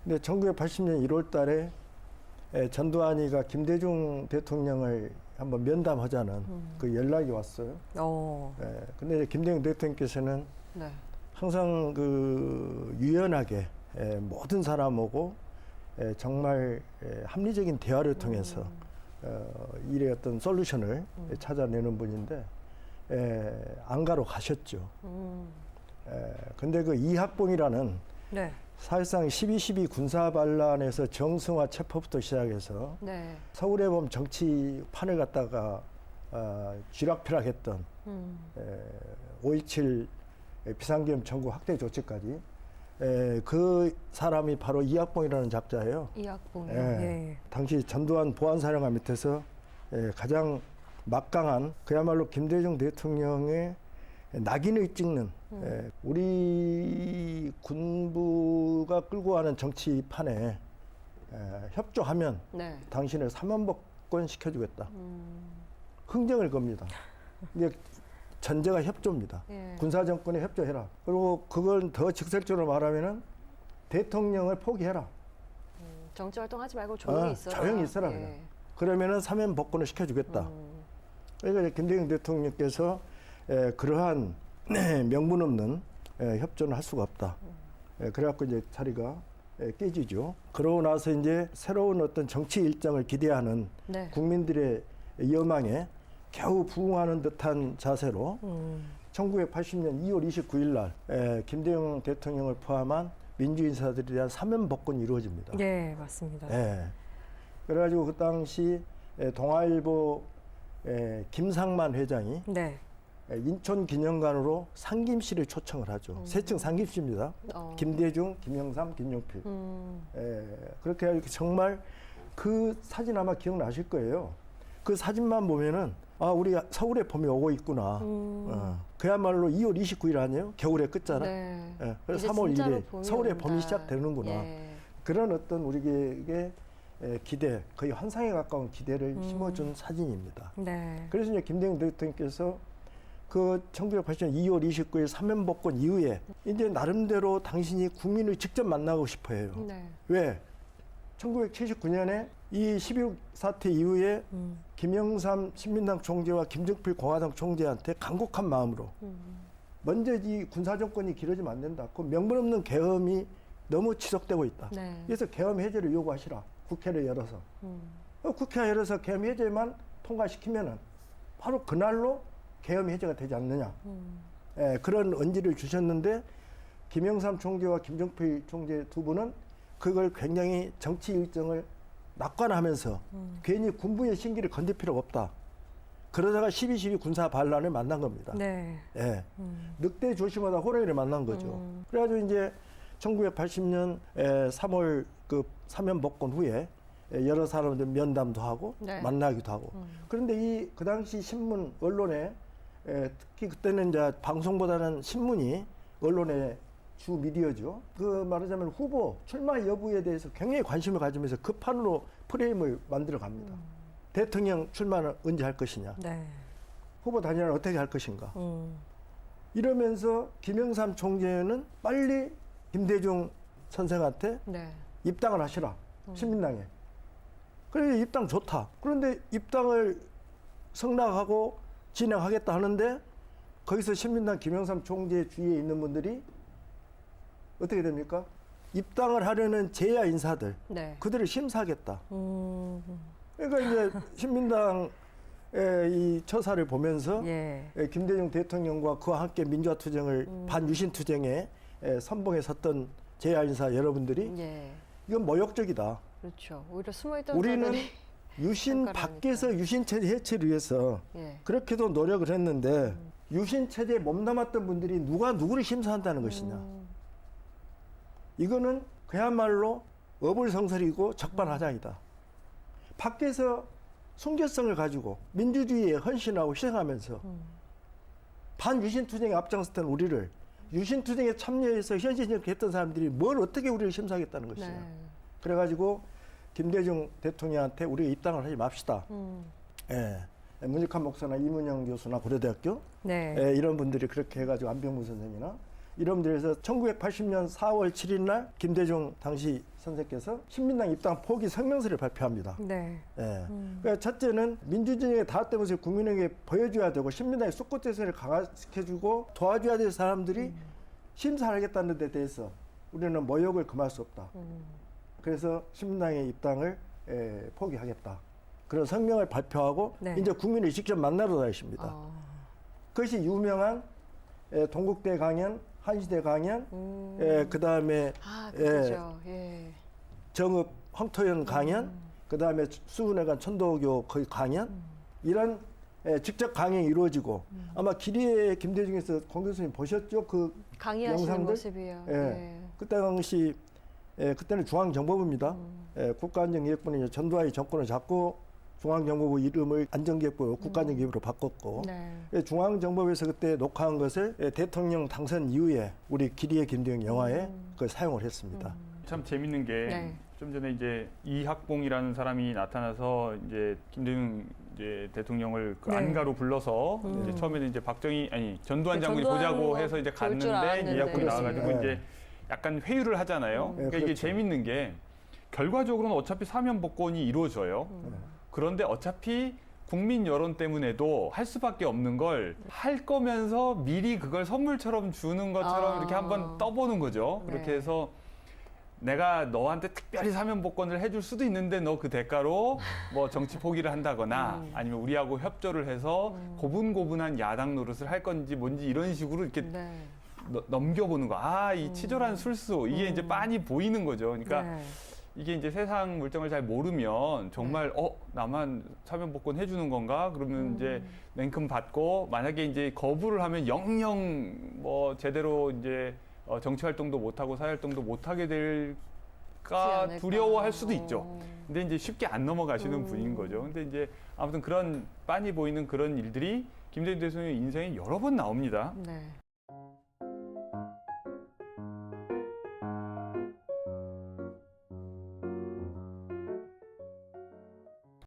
근데 1980년 1월 달에 전두환이가 김대중 대통령을 한번 면담하자는 그 연락이 왔어요. 근데 이제 김대중 대통령께서는 네. 항상 그 유연하게 모든 사람하고 정말 합리적인 대화를 통해서 일의 어떤 솔루션을 찾아내는 분인데 안가로 가셨죠. 근데 그 이학봉이라는 네. 사실상 12.12 군사반란에서 정승화 체포부터 시작해서 네. 서울에 보면 정치판을 갖다가 쥐락펴락했던 5.17 비상계엄 청구 확대 조치까지 그 사람이 바로 이학봉이라는 작자예요. 이학봉이요. 예. 당시 전두환 보안사령관 밑에서 가장 막강한 그야말로 김대중 대통령의 낙인을 찍는 우리 군부가 끌고 가는 정치판에 협조하면 네. 당신을 사면복권 시켜주겠다. 흥정을 겁니다. 이게 전제가 협조입니다. 예. 군사정권에 협조해라. 그리고 그걸 더 직설적으로 말하면은 대통령을 포기해라. 정치 활동하지 말고 조용히 있어라. 조용히 있어라. 예. 그냥. 그러면은 사면복권을 시켜주겠다. 그러니까 김대중 대통령께서 그러한 명분 없는 협조는 할 수가 없다. 그래갖고 이제 자리가 깨지죠. 그러고 나서 이제 새로운 어떤 정치 일정을 기대하는 네. 국민들의 여망에 겨우 부응하는 듯한 자세로 1980년 2월 29일 날 김대중 대통령을 포함한 민주인사들에 대한 사면복권이 이루어집니다. 네, 맞습니다. 그래가지고 그 당시 동아일보 김상만 회장이 네. 인천기념관으로 상김씨를 초청을 하죠. 세층 상김씨입니다. 김대중, 김영삼, 김용필. 그렇게 해서 정말 그 사진 아마 기억나실 거예요. 그 사진만 보면은 우리 서울에 봄이 오고 있구나. 그야말로 2월 29일 아니에요? 겨울의 끝자락. 네. 그래서 이제 3월 진짜로 1일 봄이 서울에 온다. 봄이 시작되는구나. 예. 그런 어떤 우리에게 기대, 거의 환상에 가까운 기대를 심어준 사진입니다. 네. 그래서 이제 김대중 대통령께서 그 1980년 2월 29일 사면복권 이후에 이제 나름대로 당신이 국민을 직접 만나고 싶어 해요. 네. 왜? 1979년에 이 12.6 사태 이후에 김영삼 신민당 총재와 김정필 공화당 총재한테 간곡한 마음으로 먼저 이 군사정권이 길어지면 안 된다. 그 명분 없는 계엄이 너무 지속되고 있다. 네. 그래서 계엄 해제를 요구하시라. 국회를 열어서. 국회 열어서 계엄 해제만 통과시키면은 바로 그날로 계엄 해제가 되지 않느냐. 그런 언지를 주셨는데 김영삼 총재와 김정필 총재 두 분은 그걸 굉장히 정치 일정을 낙관하면서 괜히 군부의 신기를 건들 필요가 없다. 그러다가 12.12 군사 반란을 만난 겁니다. 네. 늑대 조심하다 호랑이를 만난 거죠. 그래가지고 이제 1980년 3월 그 사면복권 후에 여러 사람들 면담도 하고 네. 만나기도 하고. 그런데 그 당시 신문 언론에 특히 그때는 이제 방송보다는 신문이 언론의 주 미디어죠. 그 말하자면 후보 출마 여부에 대해서 굉장히 관심을 가지면서 그 판으로 프레임을 만들어 갑니다. 대통령 출마는 언제 할 것이냐. 네. 후보 단일화를 어떻게 할 것인가. 이러면서 김영삼 총재는 빨리 김대중 선생한테 네. 입당을 하시라. 신민당에. 그래 입당 좋다. 그런데 입당을 승낙하고 진행하겠다 하는데 거기서 신민당 김영삼 총재 주위에 있는 분들이 어떻게 됩니까? 입당을 하려는 제야 인사들, 네. 그들을 심사하겠다. 그러니까 이제 신민당의 이 처사를 보면서 김대중 대통령과 그와 함께 민주화투쟁을 반유신투쟁에 선봉에 섰던 제야 인사 여러분들이 이건 모욕적이다. 그렇죠. 오히려 숨어있던 우리는 자들이 유신 밖에서 유신체제 해체를 위해서 그렇게도 노력을 했는데 유신체제에 몸담았던 분들이 누가 누구를 심사한다는 것이냐. 이거는 그야말로 어불성설이고 적반하장이다. 밖에서 순결성을 가지고 민주주의에 헌신하고 희생하면서 반유신투쟁에 앞장섰던 우리를 유신투쟁에 참여해서 현실적으로 했던 사람들이 뭘 어떻게 우리를 심사하겠다는 것이냐. 그래가지고 김대중 대통령한테 우리가 입당을 하지 맙시다. 문익환 목사나 이문영 교수나 고려대학교 이런 분들이 그렇게 해가지고 안병무 선생이나 이름들에서 1980년 4월 7일 날 김대중 당시 선생께서 신민당 입당 포기 성명서를 발표합니다. 네. 예. 그러니까 첫째는 민주진영에 닿았던 것을 국민에게 보여줘야 되고 신민당의 속고태세를 강화시켜주고 도와줘야 될 사람들이 심사하겠다는 데 대해서 우리는 모욕을 금할 수 없다. 그래서 신민당의 입당을 포기하겠다. 그런 성명을 발표하고 네. 이제 국민을 직접 만나러 다니십니다. 그것이 유명한 동국대 강연, 한시대 강연, 그다음에 그거죠. 예. 정읍 황토현 강연, 그다음에 수은회관 천도교 거기 강연 이런 직접 강연이 이루어지고 아마 길이의 김대중에서 공 교수님 보셨죠? 그 강의하시는 영상들? 모습이요. 예. 그때 당시 그때는 중앙정보부입니다. 국가안전기획부는 전두환이 정권을 잡고 중앙정보부 이름을 안전기획부 국가안전기획부로 바꿨고 네. 중앙정보부에서 그때 녹화한 것을 대통령 당선 이후에 우리 길이의 김대중 영화에 그걸 사용을 했습니다. 참 재밌는 게 네. 좀 전에 이제 이학봉이라는 사람이 나타나서 이제 김대중 이제 대통령을 그 네. 안가로 불러서 이제 처음에는 이제 전두환 네, 장군이 전두환 보자고 뭐 해서 이제 그럴 줄 갔는데 알았는데. 이학봉이 나와가지고 그렇습니다. 이제 약간 회유를 하잖아요. 그러니까 이게 그렇죠. 재밌는 게 결과적으로는 어차피 사면 복권이 이루어져요. 그런데 어차피 국민 여론 때문에도 할 수밖에 없는 걸 할 거면서 미리 그걸 선물처럼 주는 것처럼 이렇게 한번 떠보는 거죠. 네. 그렇게 해서 내가 너한테 특별히 사면 복권을 해줄 수도 있는데 너 그 대가로 뭐 정치 포기를 한다거나 아니면 우리하고 협조를 해서 고분고분한 야당 노릇을 할 건지 뭔지 이런 식으로 이렇게 네. 넘겨보는 거. 아, 이 치졸한 술수. 이게 이제 빤히 보이는 거죠. 그러니까 네. 이게 이제 세상 물정을 잘 모르면 정말 나만 사면 복권 해주는 건가? 그러면 이제 냉큼 받고 만약에 이제 거부를 하면 영영 뭐 제대로 이제 정치 활동도 못 하고 사회 활동도 못 하게 될까 않을까. 두려워할 수도 있죠. 근데 이제 쉽게 안 넘어가시는 분인 거죠. 근데 이제 아무튼 그런 빤히 보이는 그런 일들이 김대중 대통령 인생에 여러 번 나옵니다. 네.